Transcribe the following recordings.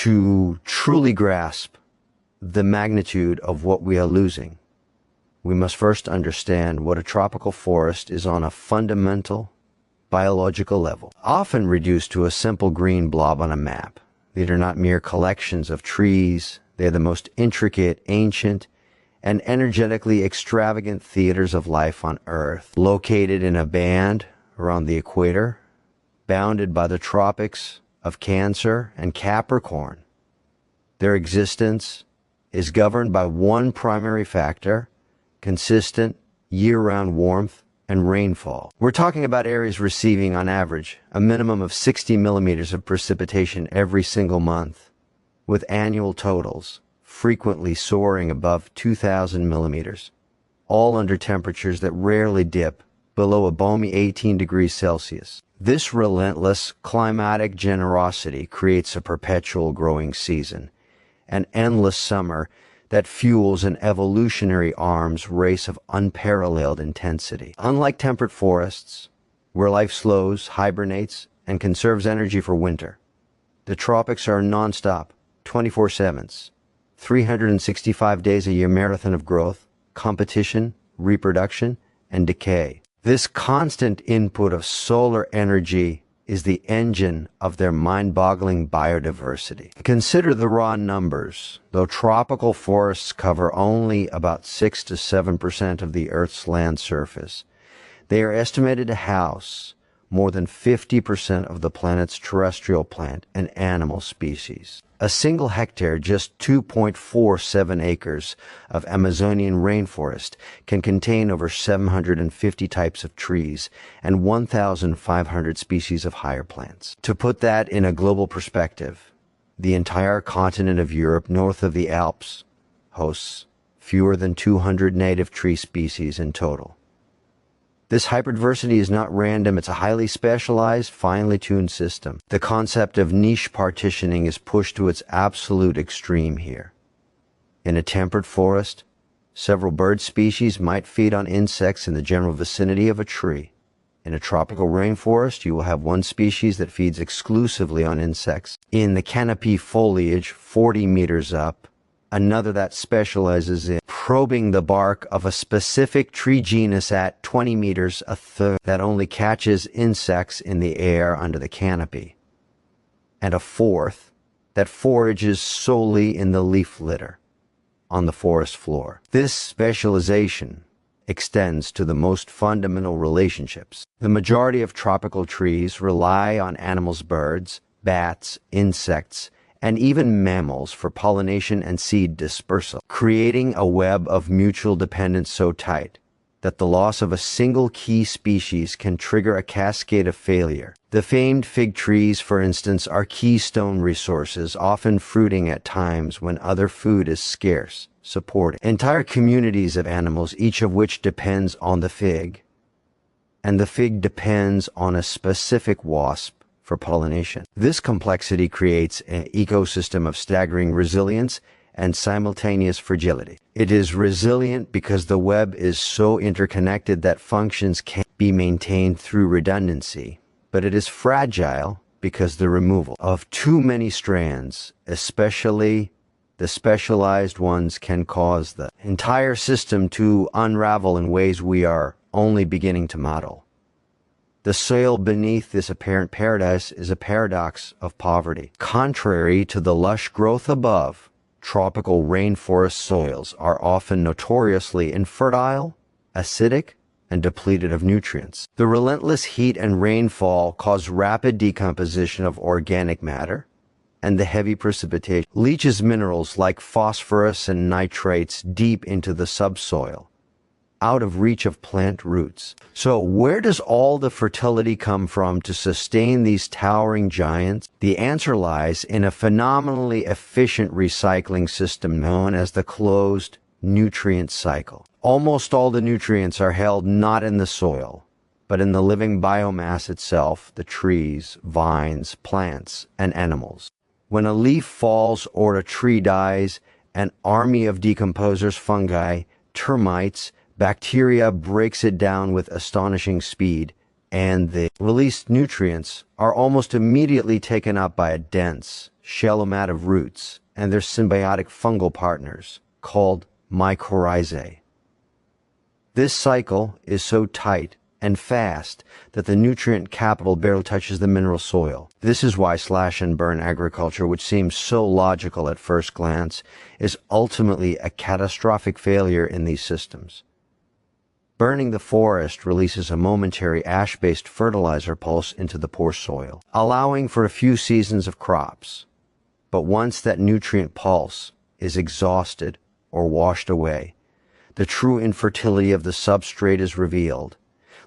To truly grasp the magnitude of what we are losing, we must first understand what a tropical forest is on a fundamental biological level, often reduced to a simple green blob on a map. These are not mere collections of trees. They are the most intricate, ancient, and energetically extravagant theaters of life on Earth, located in a band around the equator, bounded by the tropics of Cancer and Capricorn. Their existence is governed by one primary factor: consistent, year-round warmth and rainfall. We're talking about areas receiving, on average, a minimum of 60 millimeters of precipitation every single month, with annual totals frequently soaring above 2,000 millimeters, all under temperatures that rarely dip below a balmy 18 degrees Celsius. This relentless climatic generosity creates a perpetual growing season, an endless summer that fuels an evolutionary arms race of unparalleled intensity. Unlike temperate forests, where life slows, hibernates, and conserves energy for winter, the tropics are non-stop, 24/7, 365 days a year marathon of growth, competition, reproduction, and decay. This constant input of solar energy is the engine of their mind-boggling biodiversity. Consider the raw numbers. Though tropical forests cover only about 6 to 7% of the Earth's land surface, they are estimated to house more than 50% of the planet's terrestrial plant and animal species. A single hectare, just 2.47 acres of Amazonian rainforest, can contain over 750 types of trees and 1,500 species of higher plants. To put that in a global perspective, the entire continent of Europe north of the Alps hosts fewer than 200 native tree species in total. This hyperdiversity is not random. It's a highly specialized, finely tuned system. The concept of niche partitioning is pushed to its absolute extreme here. In a temperate forest, several bird species might feed on insects in the general vicinity of a tree. In a tropical rainforest, you will have one species that feeds exclusively on insects. In the canopy foliage, 40 meters up, another that specializes in probing the bark of a specific tree genus at 20 meters, a third that only catches insects in the air under the canopy, and a fourth that forages solely in the leaf litter on the forest floor. This specialization extends to the most fundamental relationships. The majority of tropical trees rely on animals, birds, bats, insects, and even mammals for pollination and seed dispersal, creating a web of mutual dependence so tight that the loss of a single key species can trigger a cascade of failure. The famed fig trees, for instance, are keystone resources, often fruiting at times when other food is scarce, supporting entire communities of animals, each of which depends on the fig, and the fig depends on a specific wasp for pollination. This complexity creates an ecosystem of staggering resilience and simultaneous fragility. It is resilient because the web is so interconnected that functions can be maintained through redundancy, but it is fragile because the removal of too many strands, especially the specialized ones, can cause the entire system to unravel in ways we are only beginning to model. The soil beneath this apparent paradise is a paradox of poverty. Contrary to the lush growth above, tropical rainforest soils are often notoriously infertile, acidic, and depleted of nutrients. The relentless heat and rainfall cause rapid decomposition of organic matter, and the heavy precipitation leaches minerals like phosphorus and nitrates deep into the subsoil, out of reach of plant roots. So where does all the fertility come from to sustain these towering giants? The answer lies in a phenomenally efficient recycling system known as the closed nutrient cycle. Almost all the nutrients are held not in the soil, but in the living biomass itself, the trees, vines, plants, and animals. When a leaf falls or a tree dies, an army of decomposers, fungi, termites, bacteria breaks it down with astonishing speed, and the released nutrients are almost immediately taken up by a dense, shallow mat of roots and their symbiotic fungal partners, called mycorrhizae. This cycle is so tight and fast that the nutrient capital barely touches the mineral soil. This is why slash and burn agriculture, which seems so logical at first glance, is ultimately a catastrophic failure in these systems. Burning the forest releases a momentary ash-based fertilizer pulse into the poor soil, allowing for a few seasons of crops. But once that nutrient pulse is exhausted or washed away, the true infertility of the substrate is revealed,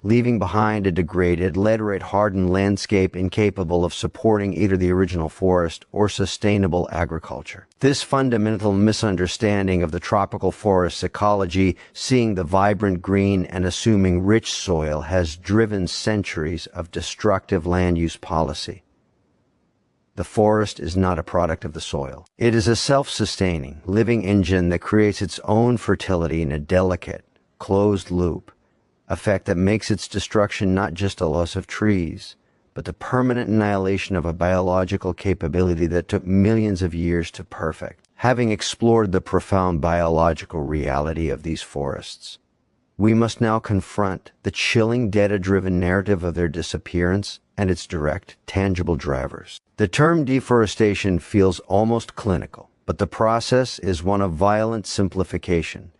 leaving behind a degraded, laterite-hardened landscape incapable of supporting either the original forest or sustainable agriculture. This fundamental misunderstanding of the tropical forest's ecology, seeing the vibrant green and assuming rich soil, has driven centuries of destructive land use policy. The forest is not a product of the soil. It is a self-sustaining, living engine that creates its own fertility in a delicate, closed loop, effect that makes its destruction not just a loss of trees, but the permanent annihilation of a biological capability that took millions of years to perfect. Having explored the profound biological reality of these forests, we must now confront the chilling data-driven narrative of their disappearance and its direct, tangible drivers. The term deforestation feels almost clinical, but the process is one of violent simplification,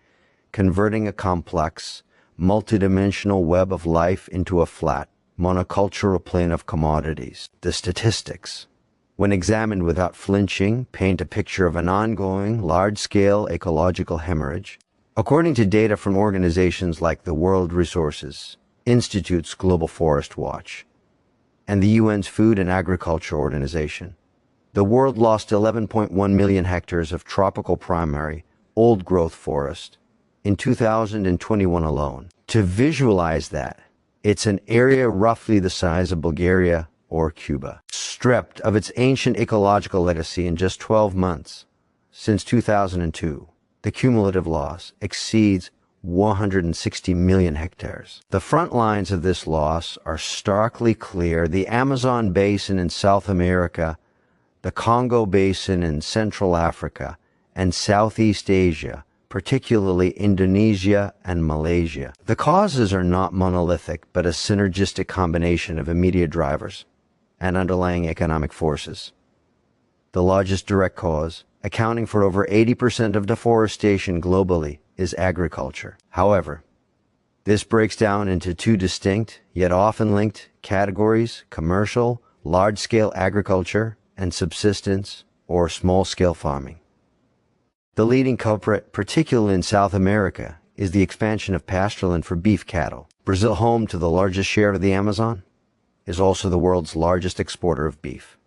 converting a complex, multidimensional web of life into a flat, monocultural plane of commodities. The statistics, when examined without flinching, paint a picture of an ongoing, large-scale ecological hemorrhage. According to data from organizations like the World Resources Institute's Global Forest Watch and the UN's Food and Agriculture Organization, the world lost 11.1 million hectares of tropical primary, old-growth forest in 2021 alone. To visualize that, it's an area roughly the size of Bulgaria or Cuba, stripped of its ancient ecological legacy in just 12 months. Since 2002, the cumulative loss exceeds 160 million hectares. The front lines of this loss are starkly clear: the Amazon basin in South America, the Congo basin in Central Africa, and Southeast Asia, particularly Indonesia and Malaysia. The causes are not monolithic, but a synergistic combination of immediate drivers and underlying economic forces. The largest direct cause, accounting for over 80% of deforestation globally, is agriculture. However, this breaks down into two distinct, yet often linked, categories: commercial, large-scale agriculture, and subsistence, or small-scale farming. The leading culprit, particularly in South America, is the expansion of pastureland for beef cattle. Brazil, home to the largest share of the Amazon, is also the world's largest exporter of beef.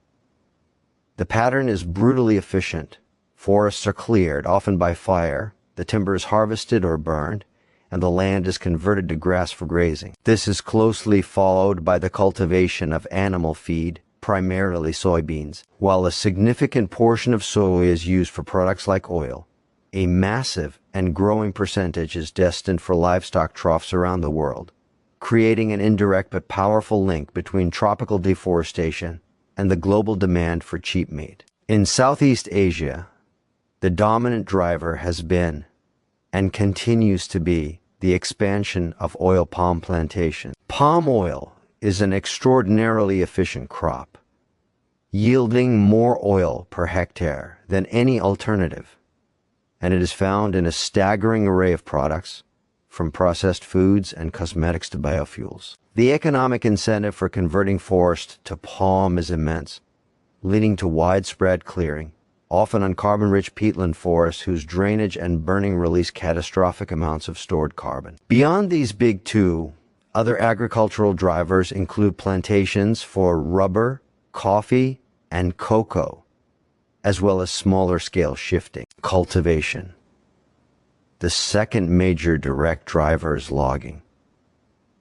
The pattern is brutally efficient. Forests are cleared, often by fire, the timber is harvested or burned, and the land is converted to grass for grazing. This is closely followed by the cultivation of animal feed, primarily soybeans. While a significant portion of soy is used for products like oil, a massive and growing percentage is destined for livestock troughs around the world, creating an indirect but powerful link between tropical deforestation and the global demand for cheap meat. In Southeast Asia, the dominant driver has been, and continues to be, the expansion of oil palm plantations. Palm oil is an extraordinarily efficient crop, yielding more oil per hectare than any alternative, and it is found in a staggering array of products, from processed foods and cosmetics to biofuels. The economic incentive for converting forest to palm is immense, leading to widespread clearing, often on carbon-rich peatland forests whose drainage and burning release catastrophic amounts of stored carbon. Beyond these big two, other agricultural drivers include plantations for rubber, coffee, and cocoa, as well as smaller-scale shifting. Cultivation. The second major direct driver is logging.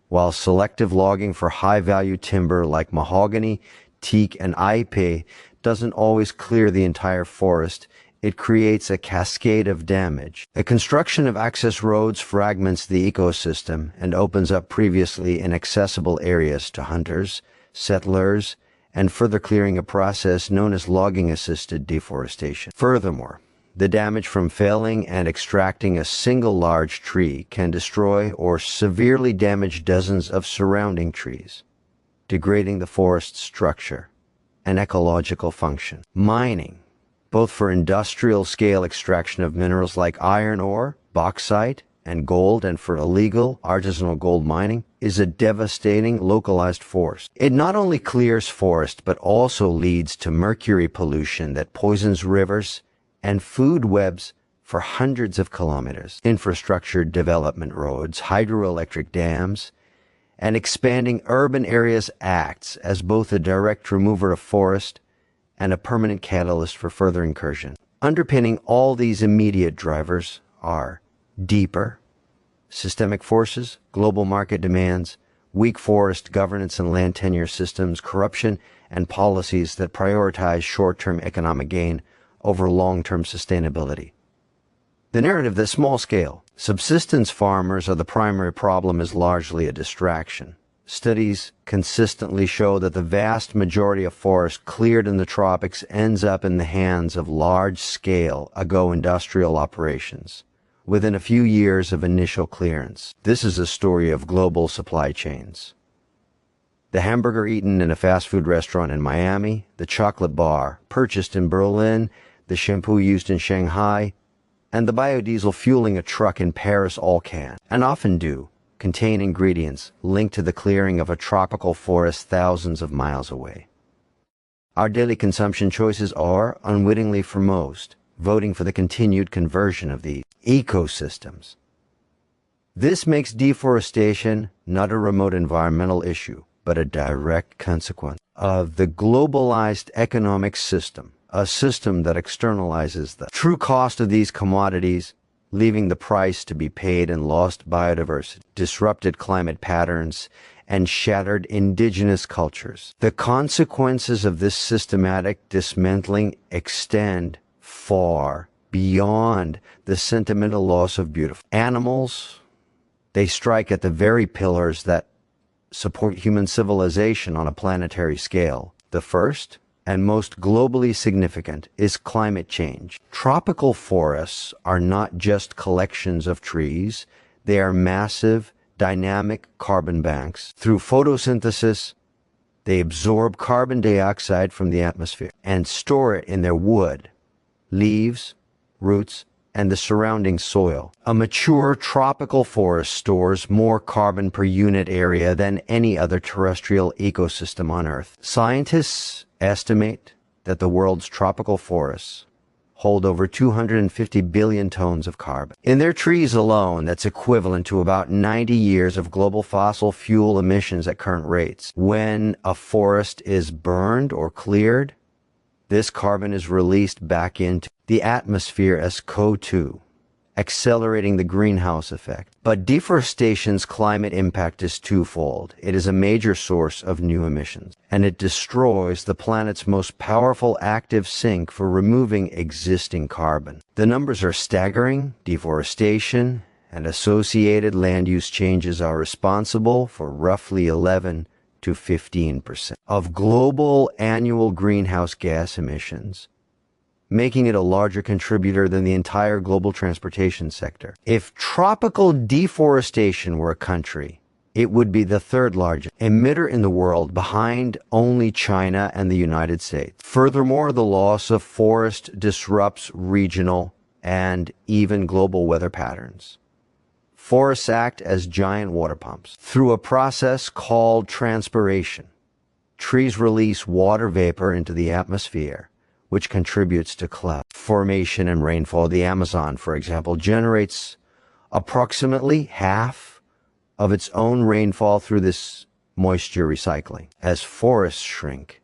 While selective logging for high-value timber like mahogany, teak, and ipe doesn't always clear the entire forest, it creates a cascade of damage. The construction of access roads fragments the ecosystem and opens up previously inaccessible areas to hunters, settlers, and further clearing, a process known as logging-assisted deforestation. Furthermore, the damage from felling and extracting a single large tree can destroy or severely damage dozens of surrounding trees, degrading the forest's structure and ecological function. Mining, both for industrial-scale extraction of minerals like iron ore, bauxite, and gold, and for illegal artisanal gold mining, is a devastating localized force. It not only clears forest, but also leads to mercury pollution that poisons rivers and food webs for hundreds of kilometers. Infrastructure development, roads, hydroelectric dams, and expanding urban areas acts as both a direct remover of forest and a permanent catalyst for further incursion. Underpinning all these immediate drivers are deeper systemic forces, global market demands, weak forest governance and land tenure systems, corruption, and policies that prioritize short-term economic gain over long-term sustainability. The narrative that small-scale, subsistence farmers are the primary problem is largely a distraction. Studies consistently show that the vast majority of forest cleared in the tropics ends up in the hands of large-scale, ago-industrial operations within a few years of initial clearance. This is a story of global supply chains. The hamburger eaten in a fast food restaurant in Miami, the chocolate bar purchased in Berlin, the shampoo used in Shanghai, and the biodiesel fueling a truck in Paris all can, and often do, contain ingredients linked to the clearing of a tropical forest thousands of miles away. Our daily consumption choices are, unwittingly for most, voting for the continued conversion of these ecosystems. This makes deforestation not a remote environmental issue, but a direct consequence of the globalized economic system, a system that externalizes the true cost of these commodities, leaving the price to be paid in lost biodiversity, disrupted climate patterns, and shattered indigenous cultures. The consequences of this systematic dismantling extend far beyond the sentimental loss of beautiful animals. They strike at the very pillars that support human civilization on a planetary scale. The first and most globally significant is climate change. Tropical forests are not just collections of trees, they are massive, dynamic carbon banks. Through photosynthesis, they absorb carbon dioxide from the atmosphere and store it in their wood, leaves, roots, and the surrounding soil. A mature tropical forest stores more carbon per unit area than any other terrestrial ecosystem on Earth. Scientists estimate that the world's tropical forests hold over 250 billion tons of carbon. In their trees alone, that's equivalent to about 90 years of global fossil fuel emissions at current rates. When a forest is burned or cleared, this carbon is released back into the atmosphere as CO2, accelerating the greenhouse effect. But deforestation's climate impact is twofold. It is a major source of new emissions, and it destroys the planet's most powerful active sink for removing existing carbon. The numbers are staggering. Deforestation and associated land use changes are responsible for roughly 11 to 15% of global annual greenhouse gas emissions, making it a larger contributor than the entire global transportation sector. If tropical deforestation were a country, it would be the third largest emitter in the world, behind only China and the United States. Furthermore, the loss of forest disrupts regional and even global weather patterns. Forests act as giant water pumps. Through a process called transpiration, trees release water vapor into the atmosphere, which contributes to cloud formation and rainfall. The Amazon, for example, generates approximately half of its own rainfall through this moisture recycling. As forests shrink,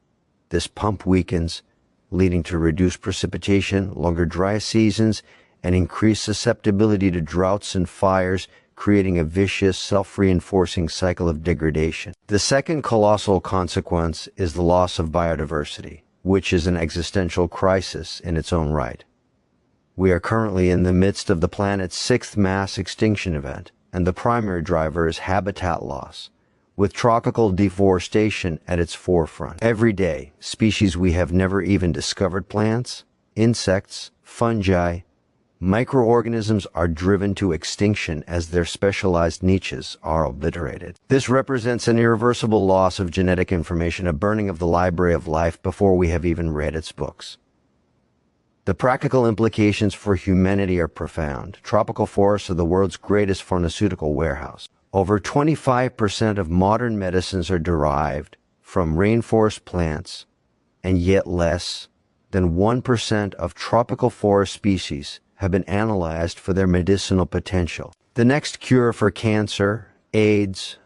this pump weakens, leading to reduced precipitation, longer dry seasons, and increased susceptibility to droughts and fires, creating a vicious, self-reinforcing cycle of degradation. The second colossal consequence is the loss of biodiversity, which is an existential crisis in its own right. We are currently in the midst of the planet's sixth mass extinction event, and the primary driver is habitat loss, with tropical deforestation at its forefront. Every day, species we have never even discovered, plants, insects, fungi, microorganisms, are driven to extinction as their specialized niches are obliterated. This represents an irreversible loss of genetic information, a burning of the library of life before we have even read its books. The practical implications for humanity are profound. Tropical forests are the world's greatest pharmaceutical warehouse. Over 25% of modern medicines are derived from rainforest plants, and yet less than 1% of tropical forest species have been analyzed for their medicinal potential. The next cure for cancer, AIDS,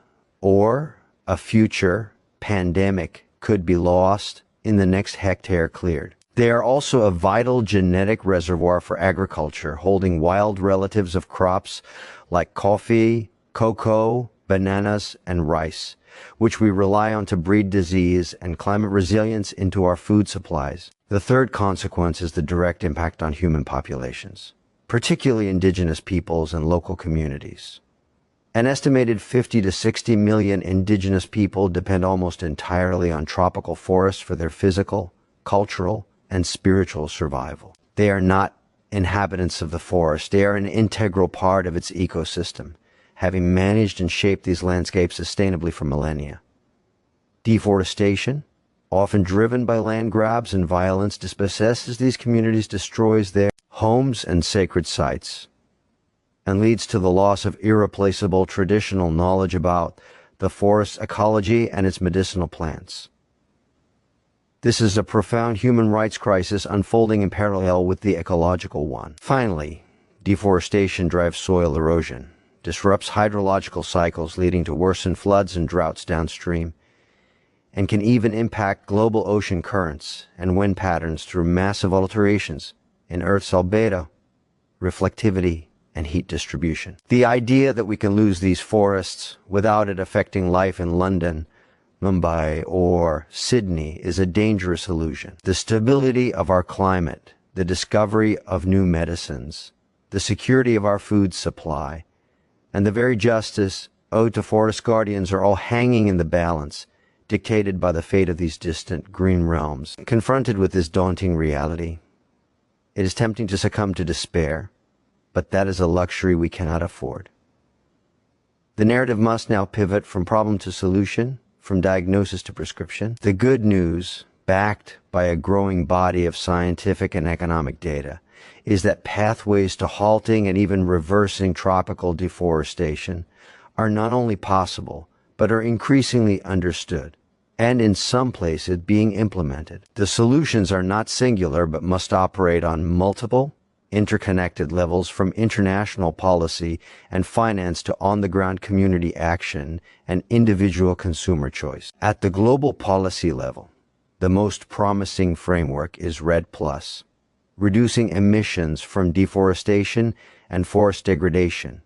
or a future pandemic could be lost in the next hectare cleared. They are also a vital genetic reservoir for agriculture, holding wild relatives of crops like coffee, cocoa, bananas, and rice, which we rely on to breed disease and climate resilience into our food supplies. The third consequence is the direct impact on human populations, particularly indigenous peoples and local communities. An estimated 50 to 60 million indigenous people depend almost entirely on tropical forests for their physical, cultural, and spiritual survival. They are not inhabitants of the forest. They are an integral part of its ecosystem, having managed and shaped these landscapes sustainably for millennia. Deforestation, often driven by land grabs and violence, dispossesses these communities, destroys their homes and sacred sites, and leads to the loss of irreplaceable traditional knowledge about the forest's ecology and its medicinal plants. This is a profound human rights crisis unfolding in parallel with the ecological one. Finally, deforestation drives soil erosion, disrupts hydrological cycles leading to worsened floods and droughts downstream, and can even impact global ocean currents and wind patterns through massive alterations in Earth's albedo, reflectivity, and heat distribution. The idea that we can lose these forests without it affecting life in London, Mumbai, or Sydney is a dangerous illusion. The stability of our climate, the discovery of new medicines, the security of our food supply, and the very justice owed to forest guardians are all hanging in the balance, dictated by the fate of these distant green realms. Confronted with this daunting reality, it is tempting to succumb to despair, but that is a luxury we cannot afford. The narrative must now pivot from problem to solution, from diagnosis to prescription. The good news, backed by a growing body of scientific and economic data, is that pathways to halting and even reversing tropical deforestation are not only possible, but are increasingly understood, and in some places being implemented. The solutions are not singular, but must operate on multiple, interconnected levels, from international policy and finance to on-the-ground community action and individual consumer choice. At the global policy level, the most promising framework is REDD+, reducing emissions from deforestation and forest degradation,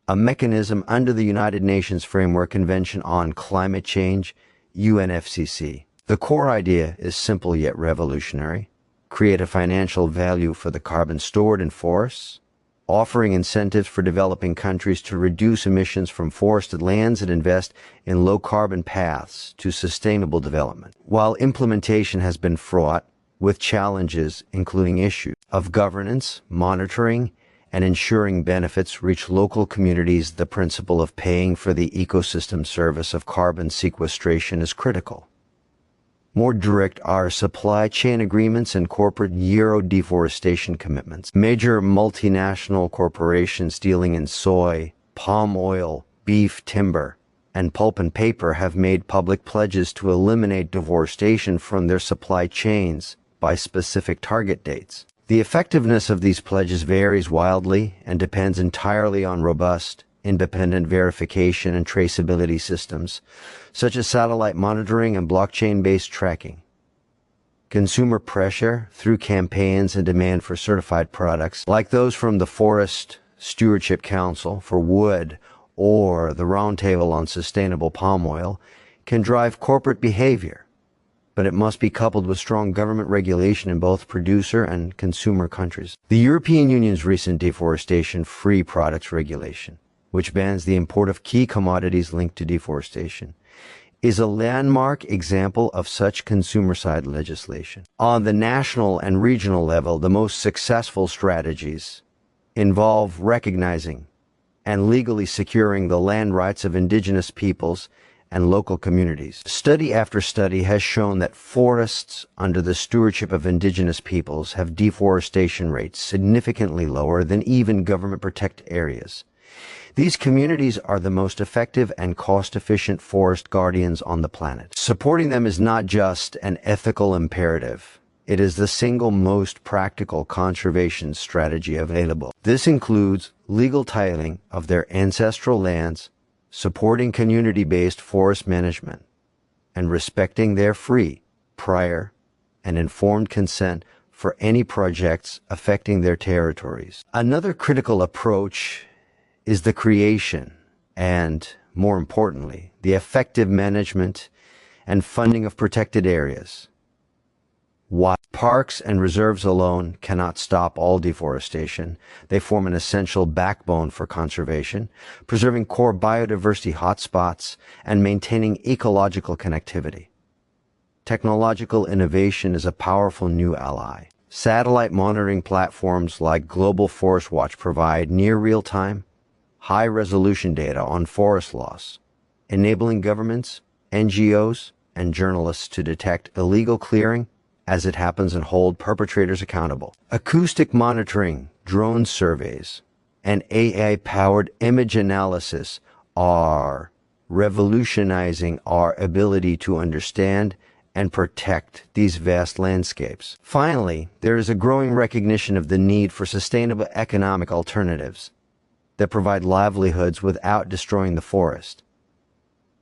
a mechanism under the United Nations Framework Convention on Climate Change, UNFCCC. The core idea is simple yet revolutionary: create a financial value for the carbon stored in forests, offering incentives for developing countries to reduce emissions from forested lands and invest in low-carbon paths to sustainable development. While implementation has been fraught with challenges, including issues of governance, monitoring, and ensuring benefits reach local communities, the principle of paying for the ecosystem service of carbon sequestration is critical. More direct are supply chain agreements and corporate zero deforestation commitments. Major multinational corporations dealing in soy, palm oil, beef, timber, and pulp and paper have made public pledges to eliminate deforestation from their supply chains by specific target dates. The effectiveness of these pledges varies wildly and depends entirely on robust, independent verification and traceability systems, such as satellite monitoring and blockchain-based tracking. Consumer pressure through campaigns and demand for certified products, like those from the Forest Stewardship Council for wood or the Roundtable on Sustainable Palm Oil, can drive corporate behavior, but it must be coupled with strong government regulation in both producer and consumer countries. The European Union's recent deforestation-free products regulation, which bans the import of key commodities linked to deforestation, is a landmark example of such consumer-side legislation. On the national and regional level, the most successful strategies involve recognizing and legally securing the land rights of indigenous peoples and local communities. Study after study has shown that forests under the stewardship of indigenous peoples have deforestation rates significantly lower than even government-protected areas. These communities are the most effective and cost-efficient forest guardians on the planet. Supporting them is not just an ethical imperative. It is the single most practical conservation strategy available. This includes legal titling of their ancestral lands, supporting community-based forest management, and respecting their free, prior, and informed consent for any projects affecting their territories. Another critical approach is the creation and, more importantly, the effective management and funding of protected areas. While parks and reserves alone cannot stop all deforestation, they form an essential backbone for conservation, preserving core biodiversity hotspots and maintaining ecological connectivity. Technological innovation is a powerful new ally. Satellite monitoring platforms like Global Forest Watch provide near real-time, high-resolution data on forest loss, enabling governments, NGOs, and journalists to detect illegal clearing as it happens and hold perpetrators accountable. Acoustic monitoring, drone surveys, and AI-powered image analysis are revolutionizing our ability to understand and protect these vast landscapes. Finally, there is a growing recognition of the need for sustainable economic alternatives that provide livelihoods without destroying the forest.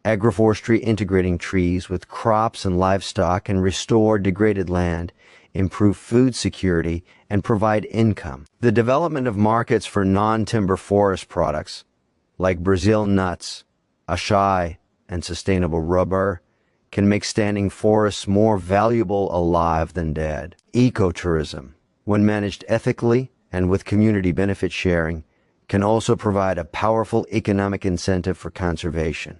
Agroforestry integrating trees with crops and livestock can restore degraded land, improve food security, and provide income. The development of markets for non-timber forest products, like Brazil nuts, acai, and sustainable rubber, can make standing forests more valuable alive than dead. Ecotourism, when managed ethically and with community benefit sharing, can also provide a powerful economic incentive for conservation.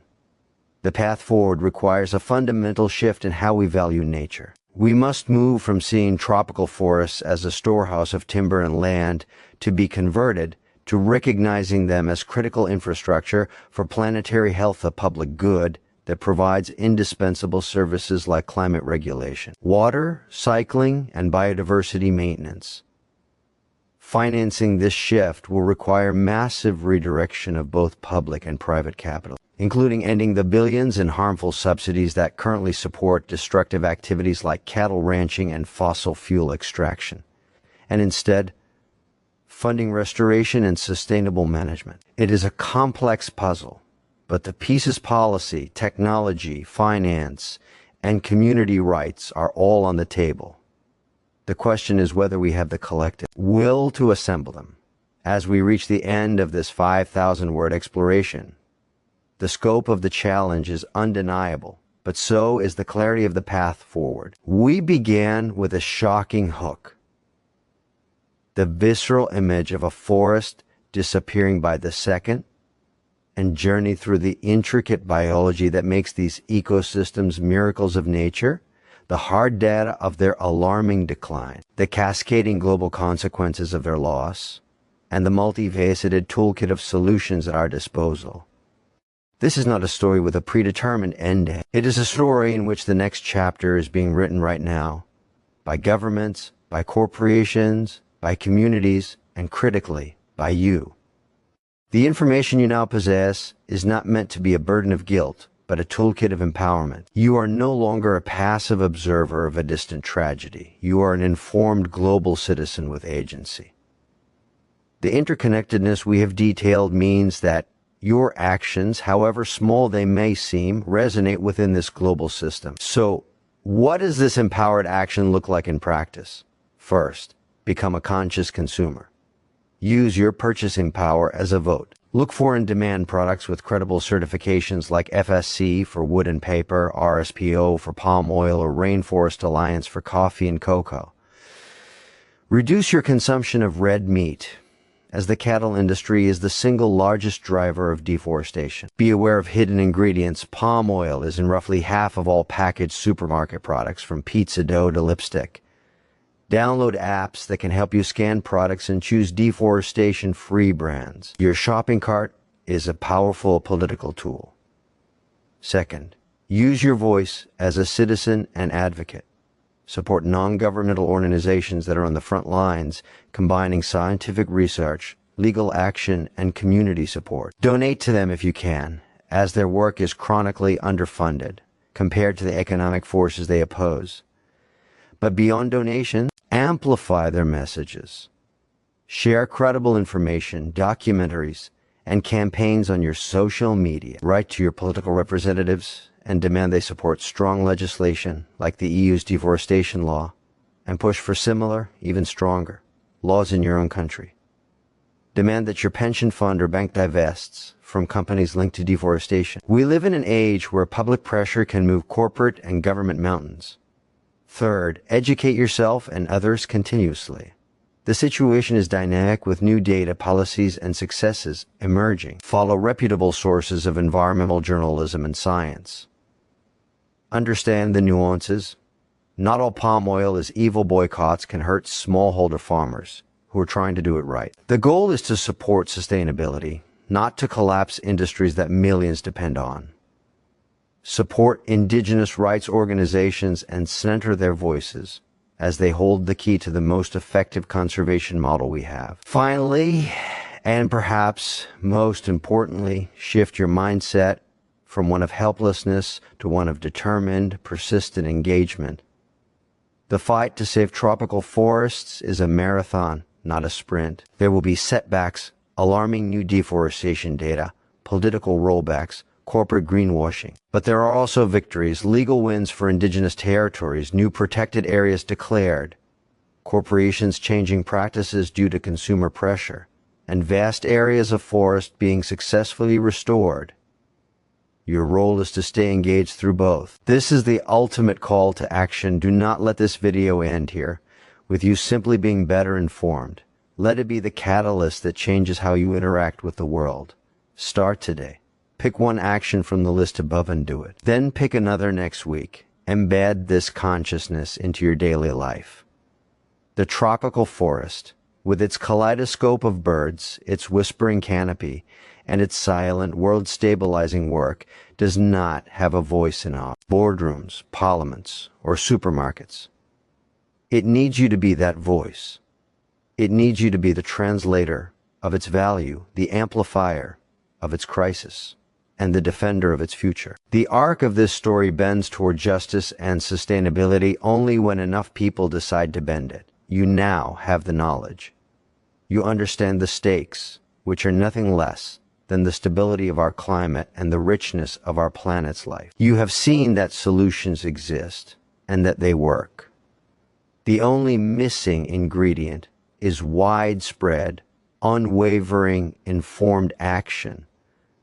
The path forward requires a fundamental shift in how we value nature. We must move from seeing tropical forests as a storehouse of timber and land to be converted to recognizing them as critical infrastructure for planetary health, a public good that provides indispensable services like climate regulation, water, cycling, and biodiversity maintenance. Financing this shift will require massive redirection of both public and private capital, including ending the billions in harmful subsidies that currently support destructive activities like cattle ranching and fossil fuel extraction, and instead funding restoration and sustainable management. It is a complex puzzle, but the pieces policy, technology, finance, and community rights are all on the table. The question is whether we have the collective will to assemble them. As we reach the end of this 5,000-word exploration, the scope of the challenge is undeniable, but so is the clarity of the path forward. We began with a shocking hook. The visceral image of a forest disappearing by the second, and journey through the intricate biology that makes these ecosystems miracles of nature, the hard data of their alarming decline, the cascading global consequences of their loss, and the multifaceted toolkit of solutions at our disposal. This is not a story with a predetermined end. It is a story in which the next chapter is being written right now, by governments, by corporations, by communities, and critically, by you. The information you now possess is not meant to be a burden of guilt, but a toolkit of empowerment. You are no longer a passive observer of a distant tragedy. You are an informed global citizen with agency. The interconnectedness we have detailed means that your actions, however small they may seem, resonate within this global system. So, what does this empowered action look like in practice? First, become a conscious consumer. Use your purchasing power as a vote. Look for and demand products with credible certifications like FSC for wood and paper, RSPO for palm oil, or Rainforest Alliance for coffee and cocoa. Reduce your consumption of red meat, as the cattle industry is the single largest driver of deforestation. Be aware of hidden ingredients. Palm oil is in roughly half of all packaged supermarket products, from pizza dough to lipstick. Download apps that can help you scan products and choose deforestation-free brands. Your shopping cart is a powerful political tool. Second, use your voice as a citizen and advocate. Support non-governmental organizations that are on the front lines, combining scientific research, legal action, and community support. Donate to them if you can, as their work is chronically underfunded compared to the economic forces they oppose. But beyond donations, amplify their messages. Share credible information, documentaries, and campaigns on your social media. Write to your political representatives and demand they support strong legislation like the EU's deforestation law, and push for similar, even stronger, laws in your own country. Demand that your pension fund or bank divests from companies linked to deforestation. We live in an age where public pressure can move corporate and government mountains. Third, educate yourself and others continuously. The situation is dynamic, with new data, policies, and successes emerging. Follow reputable sources of environmental journalism and science. Understand the nuances. Not all palm oil is evil. Boycotts can hurt smallholder farmers who are trying to do it right. The goal is to support sustainability, not to collapse industries that millions depend on. Support indigenous rights organizations and center their voices, as they hold the key to the most effective conservation model we have. Finally, and perhaps most importantly, shift your mindset from one of helplessness to one of determined, persistent engagement. The fight to save tropical forests is a marathon, not a sprint. There will be setbacks, alarming new deforestation data, political rollbacks, corporate greenwashing. But there are also victories: legal wins for indigenous territories, new protected areas declared, corporations changing practices due to consumer pressure, and vast areas of forest being successfully restored. Your role is to stay engaged through both. This is the ultimate call to action. Do not let this video end here, with you simply being better informed. Let it be the catalyst that changes how you interact with the world. Start today. Pick one action from the list above and do it. Then pick another next week. Embed this consciousness into your daily life. The tropical forest, with its kaleidoscope of birds, its whispering canopy, and its silent, world-stabilizing work, does not have a voice in our boardrooms, parliaments, or supermarkets. It needs you to be that voice. It needs you to be the translator of its value, the amplifier of its crisis, and the defender of its future. The arc of this story bends toward justice and sustainability only when enough people decide to bend it. You now have the knowledge. You understand the stakes, which are nothing less than the stability of our climate and the richness of our planet's life. You have seen that solutions exist and that they work. The only missing ingredient is widespread, unwavering, informed action.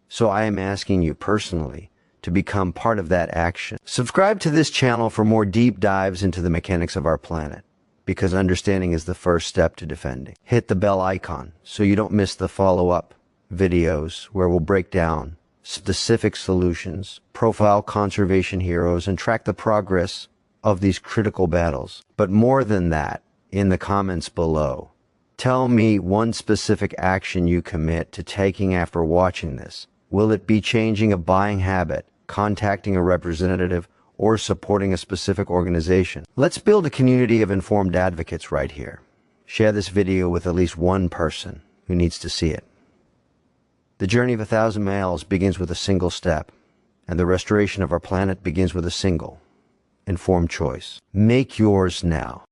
So I am asking you personally to become part of that action. Subscribe to this channel for more deep dives into the mechanics of our planet, because understanding is the first step to defending. Hit the bell icon so you don't miss the follow-up videos where we'll break down specific solutions, profile conservation heroes, and track the progress of these critical battles. But more than that, in the comments below, tell me one specific action you commit to taking after watching this. Will it be changing a buying habit, contacting a representative, or supporting a specific organization? Let's build a community of informed advocates right here. Share this video with at least one person who needs to see it. The journey of 1,000 miles begins with a single step, and the restoration of our planet begins with a single, informed choice. Make yours now.